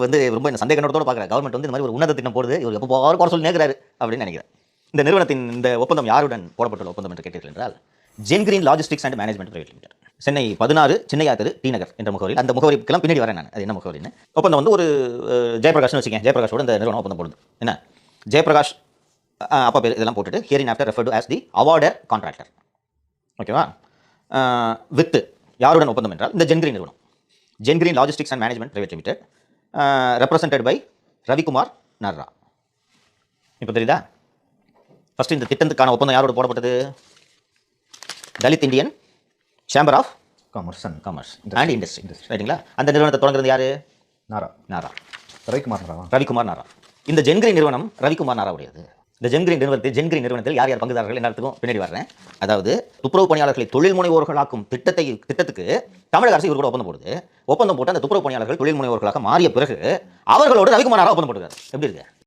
வந்து ரொம்ப என்ன சந்தேக கண்ணோட்டத்தோட பார்க்குறேன். கவர்மெண்ட் வந்து இந்த மாதிரி ஒரு உன்னத திட்டம் போடுது. இவர் எப்போ போவாரு குறை சொல்லி நேர்கிறாரு அப்படின்னு நினைக்கிறேன். இந்த நிறுவனத்தின் இந்த ஒப்பந்தம் யாருடன் போடப்பட்டுள்ள ஒப்பந்தம் என்று கேட்டீர்கள் என்றால் Gengreen Logistics and Management Private Limited, Chennai 16 Chinnaiya தெரு டி நகர் என்ற முகவரியில். அந்த முகவரிக்கெல்லாம் பின்னாடி வரேன் நான், அது என்ன முகவரின்னு. ஒப்பந்தம் வந்து ஒரு ஜெயபிரகாஷ்னு வச்சுக்கேன். ஜெயபிரகாஷோட இந்த நிறுவனம் ஒப்பந்தம் போடுது. என்ன ஜெயபிரகாஷ் அப்பா பேர் இதெல்லாம் போட்டுட்டு hereinafter referred as the awarder contractor. ஓகேவா? வித் யாருடன் ஒப்பந்தம் என்றால் இந்த ஜென்கிரீன் நிறுவனம், Gengreen Logistics and Management Private Limited, represented by Ravikumar Narra. இப்போ தெரியுதா? ஃபர்ஸ்ட் இந்த திட்டத்துக்கான ஒப்பந்தம் யாரோட போடப்பட்டது? Dalit Indian Chamber of Commerce and Industry. ரைட்டுங்களா? அந்த நிறுவனத்தை தொடங்குறது யாரு? நாரா ரவிக்குமார் நாரா. இந்த ஜென்கிரீன் நிறுவனம் ரவிக்குமார் நாரா உடையது. இந்த ஜென்கிரீன் நிறுவனத்தில் யார் யார் பங்குதாரர்கள் எல்லாத்துக்கும் பின்னாடி வர்றேன். அதாவது துப்புரவு பணியாளர்களை தொழில் முனைவோர்களாக்கும் திட்டத்துக்கு தமிழக அரசு இவர் கூட ஒப்பந்தம் போடுது. ஒப்பந்தம் போட்டு அந்த துப்புரவு பணியாளர்கள் தொழில் முனைவோர்களாக மாறிய பிறகு அவர்களோடு ரவிக்குமார் நாரா ஒப்பந்தம் போட்டுருக்காரு. எப்படி இருக்கு?